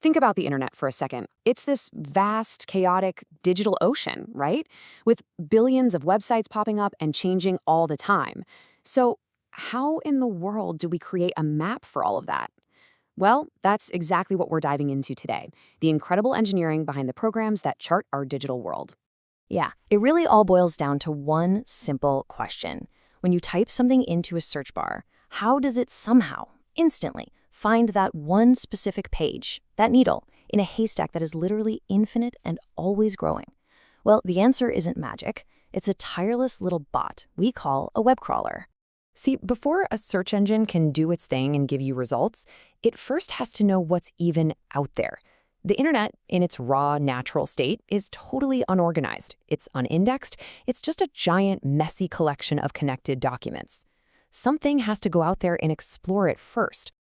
Think about the internet for a second. It's this vast, chaotic digital ocean, right? With billions of websites popping up and changing all the time. So, how in the world do we create a map for all of that? Well, that's exactly what we're diving into today, the incredible engineering behind the programs that chart our digital world. Yeah, it really all boils down to one simple question. When you type something into a search bar, how does it somehow, instantly, find that one specific page, that needle, in a haystack that is literally infinite and always growing? Well, the answer isn't magic. It's a tireless little bot we call a web crawler. See, before a search engine can do its thing and give you results, it first has to know what's even out there. The internet, in its raw, natural state, is totally unorganized. It's unindexed. It's just a giant, messy collection of connected documents. Something has to go out there and explore it first.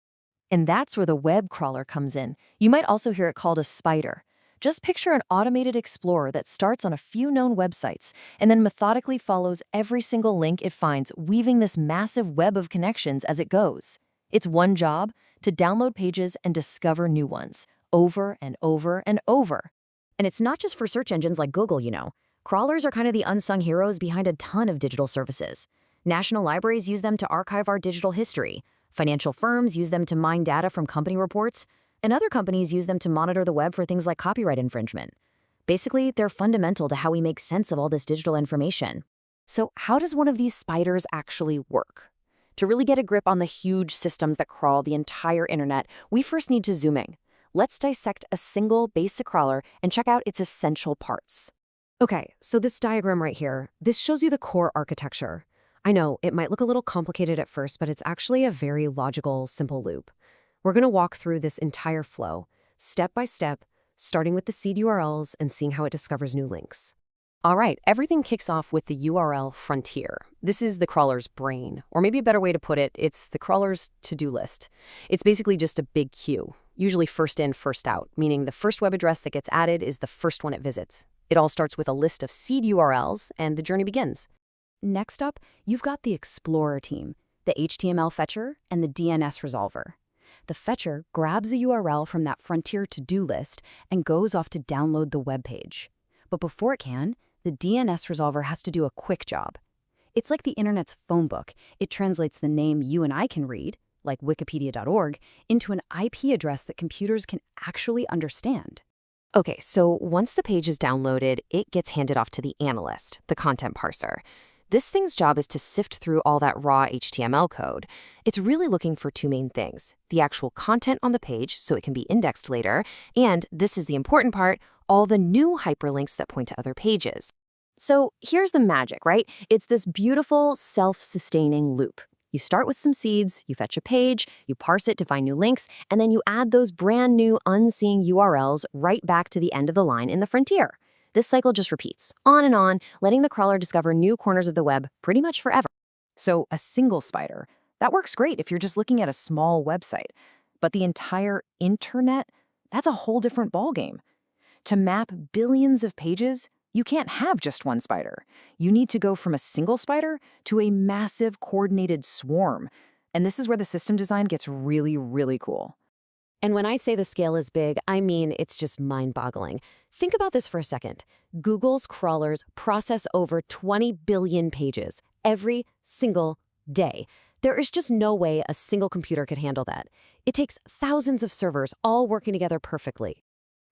And that's where the web crawler comes in. You might also hear it called a spider. Just picture an automated explorer that starts on a few known websites and then methodically follows every single link it finds, weaving this massive web of connections as it goes. Its one job: to download pages and discover new ones, over and over and over. And it's not just for search engines like Google. Crawlers are kind of the unsung heroes behind a ton of digital services. National libraries use them to archive our digital history. Financial firms use them to mine data from company reports. And other companies use them to monitor the web for things like copyright infringement. Basically, they're fundamental to how we make sense of all this digital information. So how does one of these spiders actually work? To really get a grip on the huge systems that crawl the entire internet, we first need to zoom in. Let's dissect a single basic crawler and check out its essential parts. Okay, so this diagram right here, this shows you the core architecture. I know, it might look a little complicated at first, but it's actually a very logical, simple loop. We're going to walk through this entire flow, step by step, starting with the seed URLs and seeing how it discovers new links. All right, everything kicks off with the URL frontier. This is the crawler's brain, or maybe a better way to put it, it's the crawler's to-do list. It's basically just a big queue, usually first in, first out, meaning the first web address that gets added is the first one it visits. It all starts with a list of seed URLs, and the journey begins. Next up, you've got the Explorer team, the HTML fetcher, and the DNS resolver. The fetcher grabs a URL from that frontier to-do list and goes off to download the web page. But before it can, the DNS resolver has to do a quick job. It's like the internet's phone book. It translates the name you and I can read, like wikipedia.org, into an IP address that computers can actually understand. Okay, so once the page is downloaded, it gets handed off to the analyst, the content parser. This thing's job is to sift through all that raw HTML code. It's really looking for two main things: the actual content on the page so it can be indexed later, and, this is the important part, all the new hyperlinks that point to other pages. So here's the magic, right? It's this beautiful, self-sustaining loop. You start with some seeds, you fetch a page, you parse it to find new links, and then you add those brand new unseen URLs right back to the end of the line in the frontier. This cycle just repeats, on, letting the crawler discover new corners of the web pretty much forever. So a single spider, that works great if you're just looking at a small website. But the entire internet, that's a whole different ballgame. To map billions of pages, you can't have just one spider. You need to go from a single spider to a massive coordinated swarm. And this is where the system design gets really, really cool. And when I say the scale is big, I mean it's just mind-boggling. Think about this for a second. Google's crawlers process over 20 billion pages every single day. There is just no way a single computer could handle that. It takes thousands of servers all working together perfectly.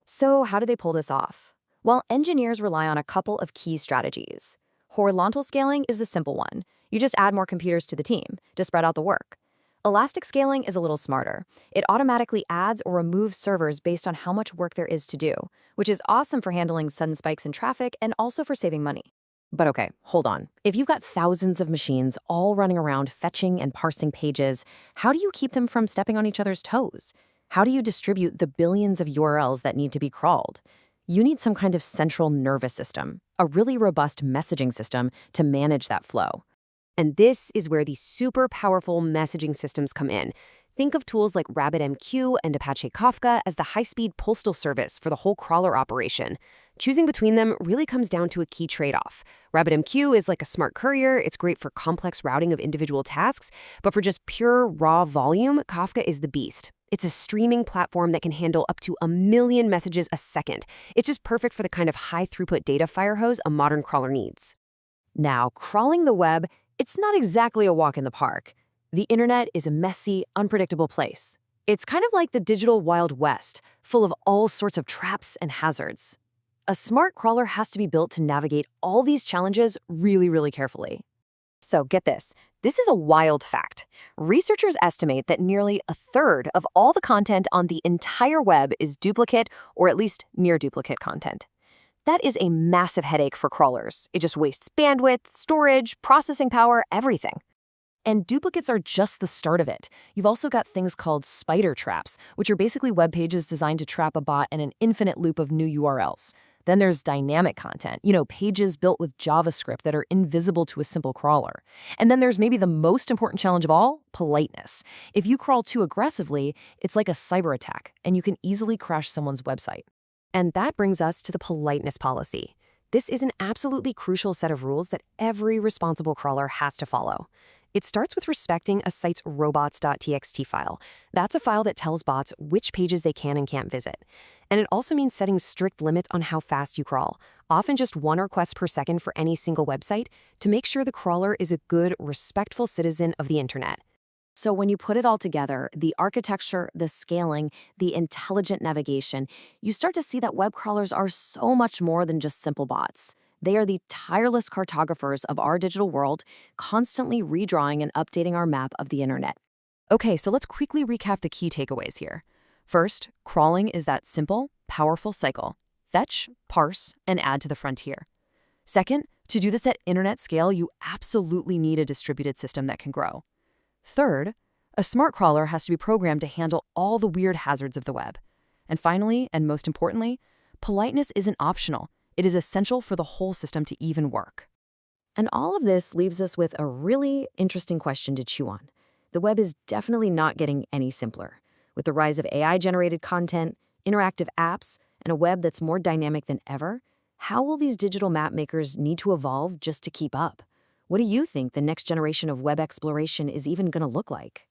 So how do they pull this off? Well, engineers rely on a couple of key strategies. Horizontal scaling is the simple one. You just add more computers to the team to spread out the work. Elastic scaling is a little smarter. It automatically adds or removes servers based on how much work there is to do, which is awesome for handling sudden spikes in traffic and also for saving money. But okay, hold on. If you've got thousands of machines all running around fetching and parsing pages, how do you keep them from stepping on each other's toes? How do you distribute the billions of URLs that need to be crawled? You need some kind of central nervous system, a really robust messaging system to manage that flow. And this is where these super powerful messaging systems come in. Think of tools like RabbitMQ and Apache Kafka as the high-speed postal service for the whole crawler operation. Choosing between them really comes down to a key trade-off. RabbitMQ is like a smart courier. It's great for complex routing of individual tasks, but for just pure raw volume, Kafka is the beast. It's a streaming platform that can handle up to 1 million messages a second. It's just perfect for the kind of high-throughput data fire hose a modern crawler needs. Now, crawling the web, it's not exactly a walk in the park. The internet is a messy, unpredictable place. It's kind of like the digital Wild West, full of all sorts of traps and hazards. A smart crawler has to be built to navigate all these challenges really, really carefully. So get this. This is a wild fact. Researchers estimate that nearly a third of all the content on the entire web is duplicate or at least near duplicate content. That is a massive headache for crawlers. It just wastes bandwidth, storage, processing power, everything. And duplicates are just the start of it. You've also got things called spider traps, which are basically web pages designed to trap a bot in an infinite loop of new URLs. Then there's dynamic content, pages built with JavaScript that are invisible to a simple crawler. And then there's maybe the most important challenge of all, politeness. If you crawl too aggressively, it's like a cyber attack, and you can easily crash someone's website. And that brings us to the politeness policy. This is an absolutely crucial set of rules that every responsible crawler has to follow. It starts with respecting a site's robots.txt file. That's a file that tells bots which pages they can and can't visit. And it also means setting strict limits on how fast you crawl, often just 1 request per second for any single website, to make sure the crawler is a good, respectful citizen of the internet. So when you put it all together, the architecture, the scaling, the intelligent navigation, you start to see that web crawlers are so much more than just simple bots. They are the tireless cartographers of our digital world, constantly redrawing and updating our map of the internet. Okay, so let's quickly recap the key takeaways here. First, crawling is that simple, powerful cycle. Fetch, parse, and add to the frontier. Second, to do this at internet scale, you absolutely need a distributed system that can grow. Third, a smart crawler has to be programmed to handle all the weird hazards of the web. And finally, and most importantly, politeness isn't optional. It is essential for the whole system to even work. And all of this leaves us with a really interesting question to chew on. The web is definitely not getting any simpler. With the rise of AI-generated content, interactive apps, and a web that's more dynamic than ever, how will these digital map makers need to evolve just to keep up? What do you think the next generation of web exploration is even going to look like?